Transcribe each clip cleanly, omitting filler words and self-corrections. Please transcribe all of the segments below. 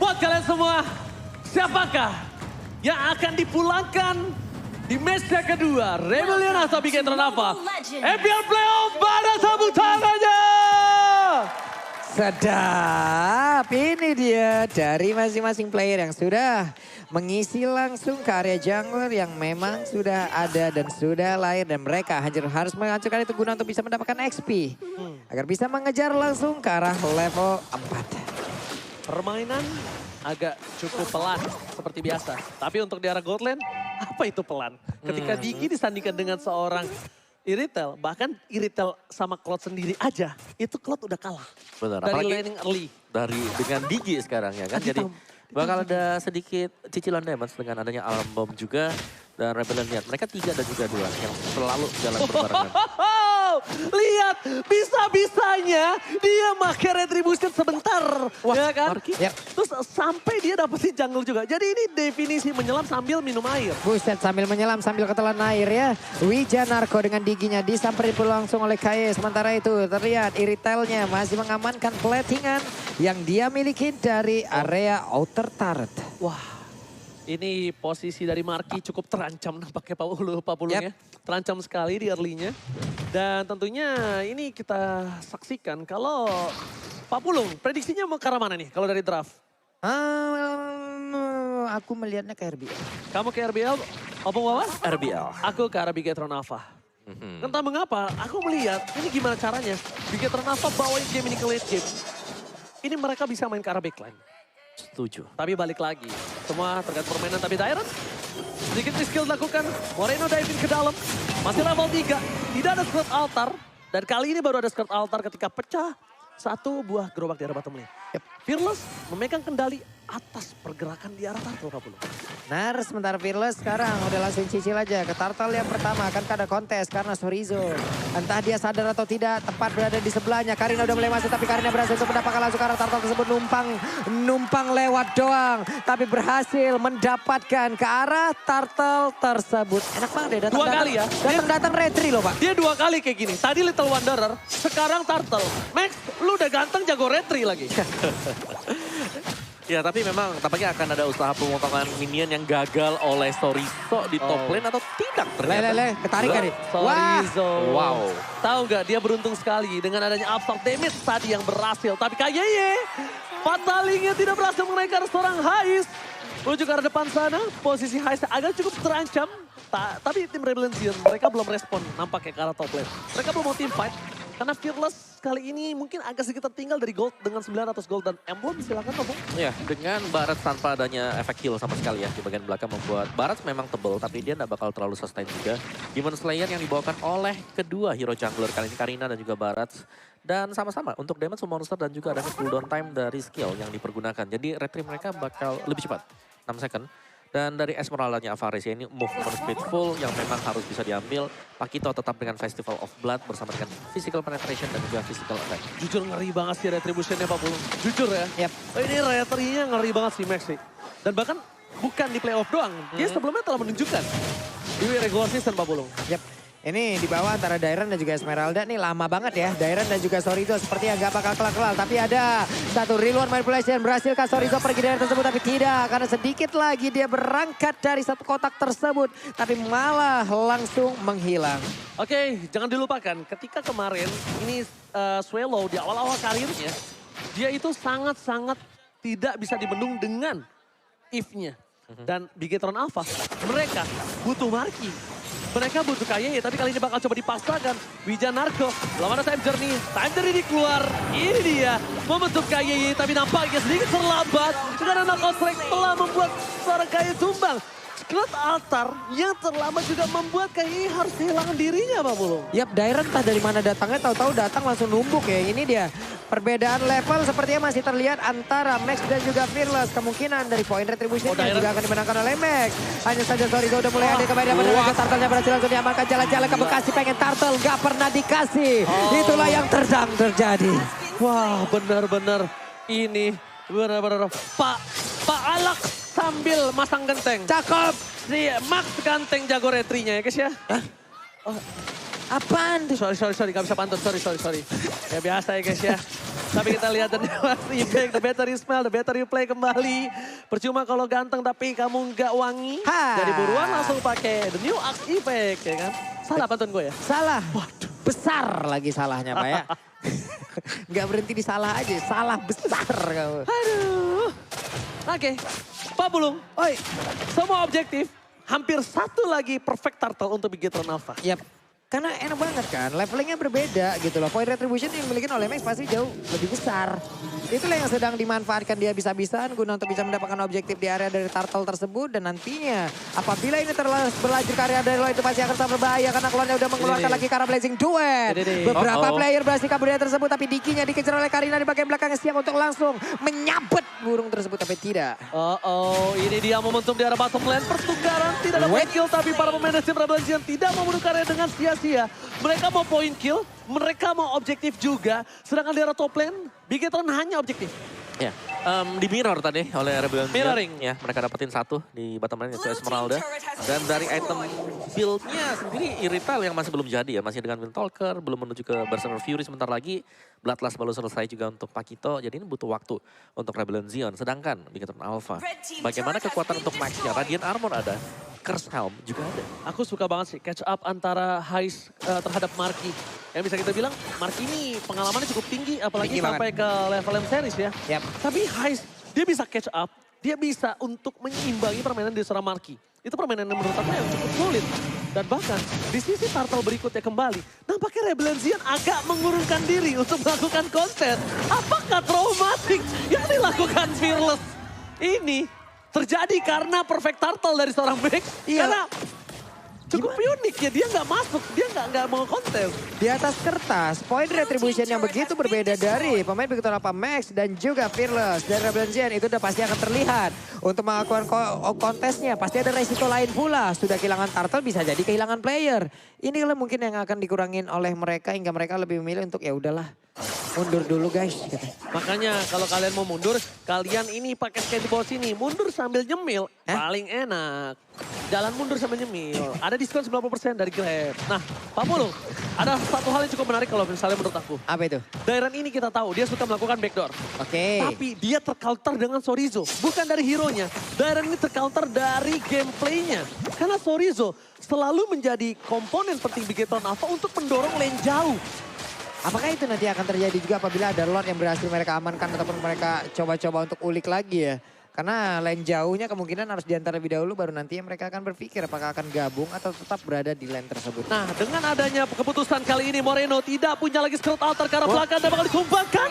buat kalian semua, siapakah yang akan dipulangkan di match yang kedua? Rebellion atau Bigetron apa? FPL Playoff, pada tepuk tangannya! Sedap, ini dia dari masing-masing player yang sudah mengisi langsung ke area jungler yang memang sudah ada dan sudah lahir. Dan mereka harus menghancurkan itu guna untuk bisa mendapatkan XP. Agar bisa mengejar langsung ke arah level 4. Permainan agak cukup pelan seperti biasa. Tapi untuk di arah Goldland, apa itu pelan? Ketika Digi disandingkan dengan seorang Iritel, bahkan Iritel sama Cloud sendiri aja, itu Cloud udah kalah. Benar, Dari apalagi laning early. dengan Digi sekarang ya kan. Jadi bakal ada sedikit cicilan damage dengan adanya Alarm Bomb juga. Dan Rebellion lihat, mereka 3 dan juga 2 yang selalu jalan berbarengan. Lihat, bisa-bisanya dia pakai retribution sebentar. Wah, ya kan? Marky. Yep. Terus sampai dia dapetin jungle juga. Jadi ini definisi menyelam sambil minum air. Buset, sambil menyelam, sambil ketelan air ya. Wijanarko dengan diginya disamperin pula langsung oleh Kaye. Sementara itu terlihat Iritelnya masih mengamankan platingan yang dia miliki dari area outer turret. Wah, ini posisi dari Marky cukup terancam nampaknya Pak Pulung ya. Terancam sekali di early-nya. Dan tentunya ini kita saksikan kalau Pak Pulung prediksinya mau ke arah mana nih kalau dari draft? Aku melihatnya ke RBL. Kamu ke RBL, Opung Wawas? RBL. Aku ke arah Bigetron Alpha. Entah mengapa, aku melihat ini gimana caranya Bigetron Alpha bawain game ini ke late game. Ini mereka bisa main ke arah backline. Setuju. Tapi balik lagi, semua tergantung permainan. Tapi Dairon, sedikit skill dilakukan. Moreno diving ke dalam, masih level 3. Tidak ada skirt altar. Dan kali ini baru ada skirt altar ketika pecah satu buah gerobak di arah bottom lane. Fearless memegang kendali atas pergerakan di arah Turtle Kapulu. Nah, sementara Fearless sekarang udah langsung cicil aja ke Turtle yang pertama. Kan ada kontes karena Sorizo. Entah dia sadar atau tidak, tepat berada di sebelahnya. Karina udah mulai masuk, tapi Karina berhasil untuk mendapatkan langsung ke arah Turtle tersebut. Numpang lewat doang. Tapi berhasil mendapatkan ke arah Turtle tersebut. Enak banget deh, Dua kali ya. Datang retri loh Pak. Dia 2 kali kayak gini. Tadi Little Wanderer, sekarang Turtle. Max, lu udah ganteng jago retri lagi. Ya tapi memang tampaknya akan ada usaha pemotongan minion yang gagal oleh Sorizo di top lane atau tidak ternyata. Ketarik kan nih. Sorizo. Wow. Tahu nggak dia beruntung sekali dengan adanya absorb damage tadi yang berhasil. Tapi Kayeye, Fatalingnya tidak berhasil menaikkan seorang Hais. Menuju ke arah depan sana, posisi Hais agak cukup terancam. Tapi tim Rebellion mereka belum respon nampaknya ke arah top lane. Mereka belum mau team fight. Karena Fearless kali ini mungkin agak sedikit tertinggal dari gold dengan 900 gold dan emblem. Silakan Tobong. Ya, dengan Barat tanpa adanya efek heal sama sekali ya di bagian belakang membuat Barat memang tebel tapi dia tidak bakal terlalu sustain juga. Demon Slayer yang dibawakan oleh kedua hero jungler kali ini Karina dan juga Barat. Dan sama-sama untuk damage monster dan juga adanya cooldown time dari skill yang dipergunakan. Jadi retry mereka bakal lebih cepat, 6 second. Dan dari Esmeralda-nya Avaris ya, ini movement speed full yang memang harus bisa diambil. Pakito tetap dengan Festival of Blood bersama dengan physical penetration dan juga physical attack. Jujur ngeri banget sih retributionnya Pak Pulung. Jujur ya. Yep. Ini retrinya ngeri banget sih Max sih. Dan bahkan bukan di playoff doang. Dia sebelumnya telah menunjukkan di regular season Pak Pulung. Yap. Ini di bawah antara Dairon dan juga Esmeralda nih lama banget ya. Dairon dan juga Sorizo sepertinya gak bakal kelak-kelak. Tapi ada satu real manipulation. Berhasilkah Sorizo pergi dari tersebut? Tapi tidak. Karena sedikit lagi dia berangkat dari satu kotak tersebut. Tapi malah langsung menghilang. Oke, jangan dilupakan ketika kemarin ini Swallow di awal-awal karirnya. Dia itu sangat-sangat tidak bisa dibendung dengan if-nya. Dan Bigetron Alpha, mereka butuh Marky. Mereka butuh Kayeye, tapi kali ini bakal coba dipaksakan. Wijanarko, belum ada time journey. Time journey keluar, ini dia. Membentuk Kayeye, tapi nampaknya sedikit terlambat. Karena knockout strike telah membuat seorang Kayeye tumbang. Skill altar yang terlambat juga membuat Kayeye harus kehilangan dirinya, Pak Pulung. Yap, Dairon entah dari mana datangnya, tahu-tahu datang langsung numbuk ya. Ini dia. Perbedaan level sepertinya masih terlihat antara Max dan juga Fearless. Kemungkinan dari poin retribution yang juga akan dimenangkan oleh Max. Hanya saja Sorizo udah mulai ada kembali dapat Turtle-nya berhasil langsung diamankan. Jalan-jalan ke Bekasi pengen Turtle, gak pernah dikasih. Itulah yang terjadi. Wah, benar-benar ini benar-benar Pak Alak sambil masang genteng. Cakep. Si Max ganteng jago retrinya ya guys ya. Apaan tuh? Sorry, gak bisa pantun, sorry. Ya biasa ya guys ya. Tapi kita lihat the newest effect, the better you smell, the better you play kembali. Percuma kalau ganteng tapi kamu nggak wangi. Ha. Jadi buruan langsung pakai the new Axe effect ya kan. Salah pantun gue ya? Salah. Besar lagi salahnya Pak ya. Nggak berhenti di salah aja, salah besar kamu. Aduh. Oke, Pak Bulung. Oi. Semua objektif, hampir satu lagi perfect turtle untuk Bigetron Alpha. Yap. Karena enak banget kan, levelingnya berbeda gitu loh. Point retribution yang dimiliki oleh Max pasti jauh lebih besar. Itulah yang sedang dimanfaatkan dia bisa-bisaan guna untuk bisa mendapatkan objektif di area dari turtle tersebut. Dan nantinya apabila ini berlanjut ke area dari lo itu pasti akan sangat berbahaya. Karena klonnya udah mengeluarkan lagi Kara Blazing Duet. Beberapa player berhasil kabur dari tersebut tapi Dikinya dikejar oleh Karina di bagian belakang siap untuk langsung menyabet burung tersebut tapi tidak. Ini dia momentum di arah bottom lane. Pertukaran tidak ada point kill tapi para pemain dari tim Rebellion tidak mau menukarnya dengan sia-sia. Mereka mau point kill, mereka mau objektif juga. Sedangkan di arah top lane, Bigetron hanya objektif. Ya, di mirror tadi oleh Rebellion. Mirroring. Ya, mereka dapetin satu di bottom lane itu Esmeralda. Dan dari item build-nya sendiri Irithel yang masih belum jadi ya. Masih dengan Windtalker, belum menuju ke Berserker Fury sebentar lagi. Bloodlust baru selesai juga untuk Pakito. Jadi ini butuh waktu untuk Rebellion Zion. Sedangkan Bigetron Alpha, bagaimana kekuatan untuk Max-nya? Radiant Armor ada, Curse Helm juga ada. Aku suka banget sih catch up antara Heist terhadap Marky. Yang bisa kita bilang Marky ini pengalamannya cukup tinggi. Apalagi Tinggi sampai ke level M series ya. Yap. Tapi Heist dia bisa catch up. Dia bisa untuk menyeimbangi permainan di seorang Marky. Itu permainan yang menurut aku yang cukup solid. Dan bahkan di sisi turtle berikutnya kembali. Nampaknya Rebellion Zion agak mengurungkan diri untuk melakukan konten. Apakah traumatik yang dilakukan Fearless ini terjadi karena perfect turtle dari seorang Max? Iya. Karena cukup unik ya, dia nggak masuk, dia nggak mau konten. Di atas kertas, point retribution yang begitu berbeda dari pemain Bigetron Alpha Max dan juga Fearless dan Rebellion Zion itu udah pasti akan terlihat. Untuk melakukan kontesnya pasti ada resiko lain pula. Sudah kehilangan turtle bisa jadi kehilangan player. Inilah mungkin yang akan dikurangin oleh mereka hingga mereka lebih memilih untuk ya udahlah mundur dulu guys. Makanya kalau kalian mau mundur, kalian ini pakai skate di bawah sini. Mundur sambil nyemil, paling enak. Jalan mundur sambil nyemil. Ada diskon 90% dari Grab. Nah, Pak Pulung, ada satu hal yang cukup menarik kalau misalnya menurut aku. Apa itu? Dairon ini kita tahu, dia suka melakukan backdoor. Oke. Tapi dia tercounter dengan Sorizo. Bukan dari hero-nya. Dairon ini tercounter dari gameplaynya. Karena Sorizo selalu menjadi komponen penting Bigetron Alpha untuk mendorong lane jauh. Apakah itu nanti akan terjadi juga apabila ada Lord yang berhasil mereka amankan ataupun mereka coba-coba untuk ulik lagi ya? Karena lane jauhnya kemungkinan harus diantar lebih dahulu baru nanti mereka akan berpikir apakah akan gabung atau tetap berada di lane tersebut. Nah, dengan adanya keputusan kali ini Moreno tidak punya lagi scroll altar ke arah belakang dan bakal disumbangkan.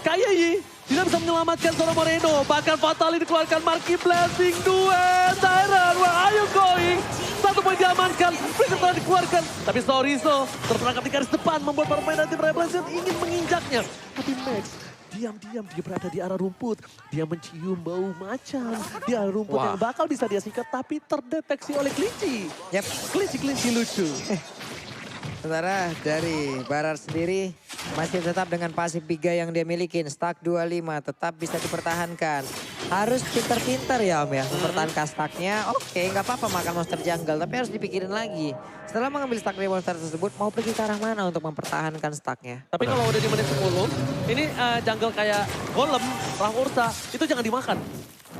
Kayayi tidak bisa menyelamatkan seorang Moreno. Bahkan Fatali dikeluarkan, Marky Blazing Duet. Tyron, where are you going? Satu poin diamankan, Bigetron dikeluarkan. Tapi Sorizo terperangkap di garis depan membuat para pemain tim Rebellion ingin menginjaknya. Tapi Max diam-diam dia berada di arah rumput. Dia mencium bau macan di arah rumput yang bakal bisa dia sikat tapi terdeteksi oleh kelinci. Yap. Kelinci lucu. Sementara dari Barat sendiri masih tetap dengan pasif Biga yang dia milikin. Stack 25 tetap bisa dipertahankan. Harus pinter-pinter ya Om ya mempertahankan stacknya. Oke nggak apa-apa makan monster jungle tapi harus dipikirin lagi. Setelah mengambil stack dari monster tersebut mau pergi ke arah mana untuk mempertahankan stacknya. Tapi kalau udah di menit 10 ini jungle kayak Golem, Perang Ursa itu jangan dimakan.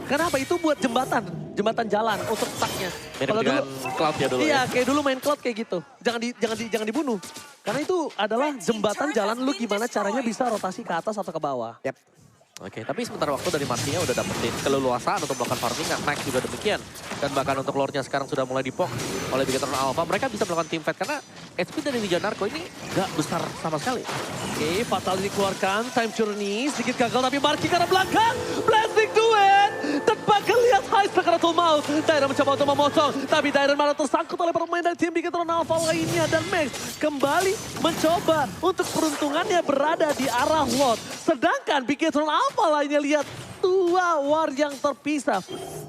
Kenapa? Itu buat jembatan jalan untuk stacknya. Kalau dulu Cloud ya dulu iya, ya. kayak dulu main Cloud kayak gitu. Jangan dibunuh. Karena itu adalah jembatan jalan lu gimana caranya bisa rotasi ke atas atau ke bawah. Yap. Oke, tapi sebentar waktu dari Martinya udah dapetin keleluasaan untuk melakukan farming. Max juga demikian. Dan bahkan untuk lore-nya sekarang sudah mulai dipok oleh Bigetron Alpha. Mereka bisa melakukan team fight karena HP dari Liga Narco ini gak besar sama sekali. Oke, Fatal dikeluarkan, Time Journey sedikit gagal tapi Marky ke arah belakang. Blazing Duet, tanpa lihat Heist Sakaratul Maut. Dairon mencoba untuk memotong, tapi Dairon malah tersangkut oleh pemain dari tim Bigetron Alpha lainnya. Dan Max kembali mencoba untuk peruntungannya berada di arah Lord. Sedangkan Bigetron Alpha lainnya lihat dua war yang terpisah.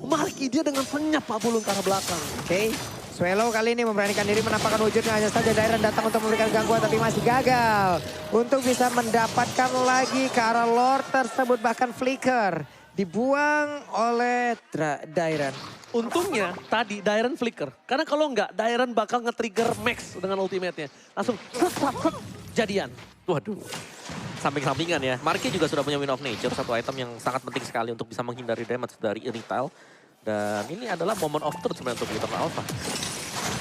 Marky dia dengan senyap Pak Pulung ke arah belakang. Oke. Swallow kali ini memberanikan diri menampakkan wujudnya. Hanya saja Dairon datang untuk memberikan gangguan tapi masih gagal. Untuk bisa mendapatkan lagi ke arah Lord tersebut bahkan Flicker. Dibuang oleh Dairan. Untungnya tadi Dairen flicker. Karena kalau enggak, Dairen bakal nge-trigger Max dengan ultimate-nya. Langsung jadian. Waduh. Samping-sampingan ya. Marky juga sudah punya Wind of Nature, satu item yang sangat penting sekali untuk bisa menghindari damage dari Irithel. Dan ini adalah moment of truth sebenarnya untuk Eternal Alpha.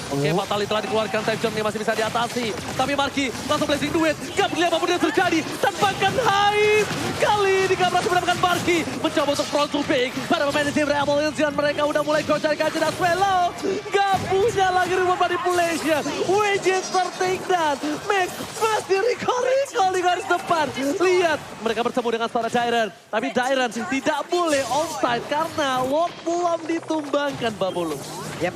Oke, Fatality telah dikeluarkan, time journey masih bisa diatasi. Tapi Marky langsung blazing duet, gak peduli apapun yang terjadi. Tanpakan Haid, kali ini gak berhasil mendapatkan Marky. Mencoba untuk front to back, pada pemain tim Revolution mereka udah mulai gocek kaji dan Swallow. Gak punya lagi remote manipulation. Widget tertake down, Max masih recall di garis depan. Lihat, mereka bertemu dengan seorang Dairen. Tapi Dairen tidak boleh onside karena Ward belum ditumbangkan Babulu. Yap.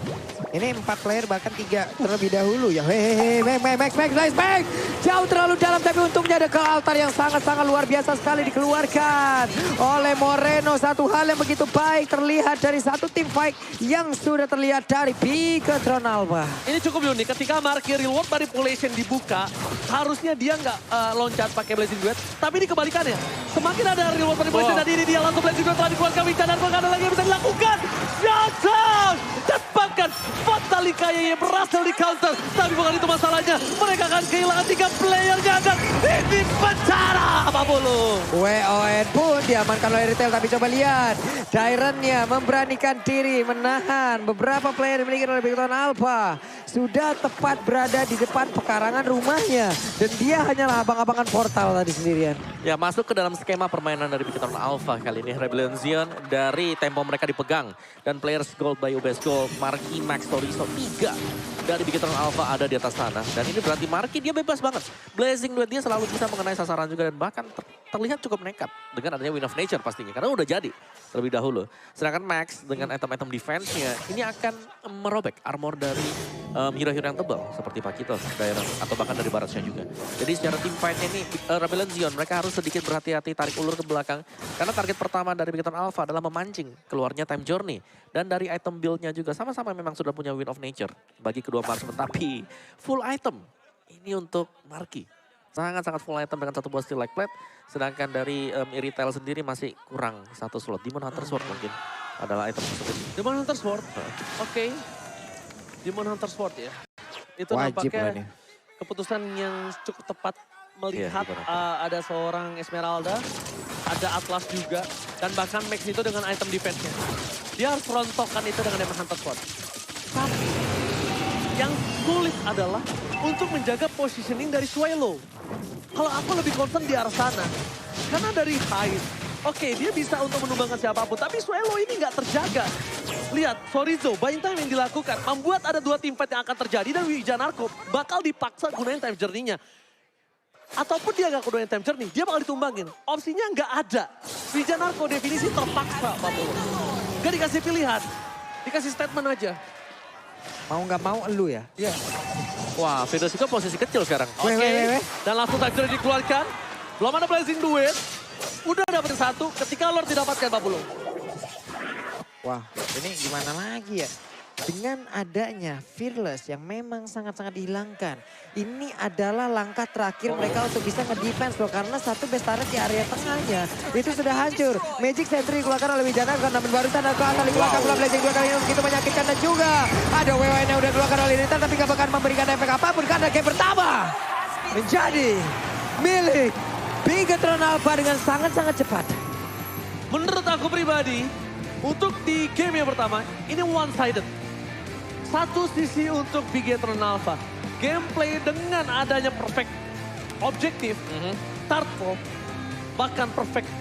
Ini 4 player bahkan 3 terlebih dahulu ya. Hehehe, Max, nice Max. Jauh terlalu dalam tapi untungnya ada ke altar yang sangat-sangat luar biasa sekali dikeluarkan oleh Moreno. Satu hal yang begitu baik terlihat dari satu tim fight yang sudah terlihat dari Bigetron Alpha. Ini cukup unik ketika Marky reward manipulation dibuka, harusnya dia nggak loncat pakai blazing duet, tapi ini kebalikannya. Semakin ada reward manipulation dan ini dia langsung blazing duet telah dikeluarkan Wicca dan nggak ada lagi yang bisa dilakukan. Shutdown! Dan bahkan Fatalika yang berhasil di counter, tapi bukan itu masalahnya. Mereka akan kehilangan 3 playernya dan ini penjara apa bulu. WON pun diamankan oleh Retail, tapi coba lihat. Dairennya memberanikan diri menahan beberapa player dimiliki oleh Bigetron Alpha. Sudah tepat berada di depan pekarangan rumahnya. Dan dia hanyalah abang-abangan portal tadi sendirian. Ya, masuk ke dalam skema permainan dari Bigetron Alpha kali ini. Rebellion Zion dari tempo mereka dipegang. Dan players Gold by UBS Gold, Marky, Max, Toriso, 3 dari Bigetron Alpha ada di atas sana. Dan ini berarti Marky dia bebas banget. Blazing Duet dia selalu bisa mengenai sasaran juga dan bahkan terlihat cukup nekat dengan adanya Wind of Nature pastinya. Karena udah jadi terlebih dahulu. Sedangkan Max dengan item-item defense-nya ini akan merobek armor dari hero-hero yang tebal. Seperti Pakitos, Dairen, atau bahkan dari Baratsnya juga. Jadi secara team fight-nya ini Rebellion Zion mereka harus sedikit berhati-hati tarik ulur ke belakang. Karena target pertama dari Bigetron Alpha adalah memancing keluarnya Time Journey. Dan dari item build-nya juga sama-sama memang sudah punya Wind of Nature bagi kedua marksman. Tapi full item ini untuk Marky. Sangat-sangat full item dengan satu buah Steel Like Plate. Sedangkan dari Irithel sendiri masih kurang satu slot. Demon Hunter Sword mungkin adalah item tersebut. Demon Hunter Sword, oke. Demon Hunter Sword ya. Itu Wajib nampaknya keputusan yang cukup tepat melihat ada seorang Esmeralda, ada Atlas juga, dan bahkan Max itu dengan item defense-nya. Dia harus rontokan itu dengan Demon Hunter Sword. Tapi yang sulit adalah untuk menjaga positioning dari Swallow. Kalau aku lebih concern di arah sana. Karena dari Hyde, oke, dia bisa untuk menumbangkan siapapun, tapi Swallow ini nggak terjaga. Lihat, Sorizo, buying time yang dilakukan, membuat ada 2 team fight yang akan terjadi dan Wijanarko bakal dipaksa gunain time journey-nya. Ataupun dia nggak gunain time journey, dia bakal ditumbangin. Opsinya nggak ada. Wijanarko definisi terpaksa, Pak Polo. Gak dikasih pilihan, dikasih statement aja. Mau nggak mau elu ya? Iya. Wah, Fiddles juga posisi kecil sekarang. Oke, dan langsung time journey dikeluarkan. Belum ada blazing duet. Udah dapetin 1 ketika Lord didapatkan, Pak Polo. Wah, ini gimana lagi ya? Dengan adanya Fearless yang memang sangat-sangat dihilangkan. Ini adalah langkah terakhir mereka untuk bisa nge-defense loh. Karena satu base turret di area tengahnya itu sudah hancur. Magic Sentry dikeluarkan oleh Wijanarko. Namun barusan ada asal dikeluarkan pula Blazing 2 kali ini begitu menyakitkan. Dan juga ada WWN yang udah dikeluarkan oleh Rita. Tapi gak bakal memberikan efek apapun karena game pertama menjadi milik Bigetron Alpha dengan sangat-sangat cepat. Menurut aku pribadi, untuk di game yang pertama, ini one-sided. Satu sisi untuk Bigetron Alpha. Gameplay dengan adanya perfect objektif, Turtle, bahkan perfect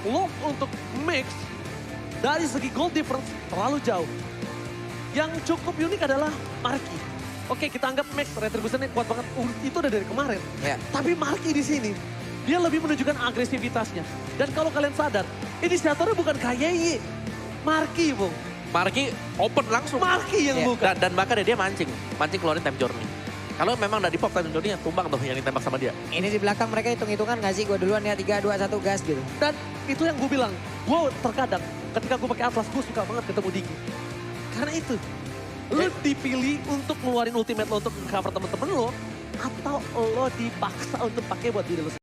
lock untuk Max, dari segi gold difference terlalu jauh. Yang cukup unik adalah Marky. Oke, kita anggap Max retributionnya kuat banget. Itu udah dari kemarin. Ya. Tapi Marky di sini, dia lebih menunjukkan agresivitasnya. Dan kalau kalian sadar, inisiatornya bukan KYY. Marky, Bung. Marky open langsung. Marky yang buka. Dan bahkan dia mancing keluarin time journey. Kalau memang nggak di pop time journey, tumbang tuh yang ditembak sama dia. Ini di belakang mereka hitung-hitungan nggak sih? Gue duluan ya 3, 2, 1 gas gitu. Dan itu yang gue bilang, gue terkadang ketika gue pakai Atlas, gue suka banget ketemu Diki. Karena itu, lu dipilih untuk ngeluarin ultimate lo untuk cover temen-temen lo, atau lo dipaksa untuk pakai buat diri lo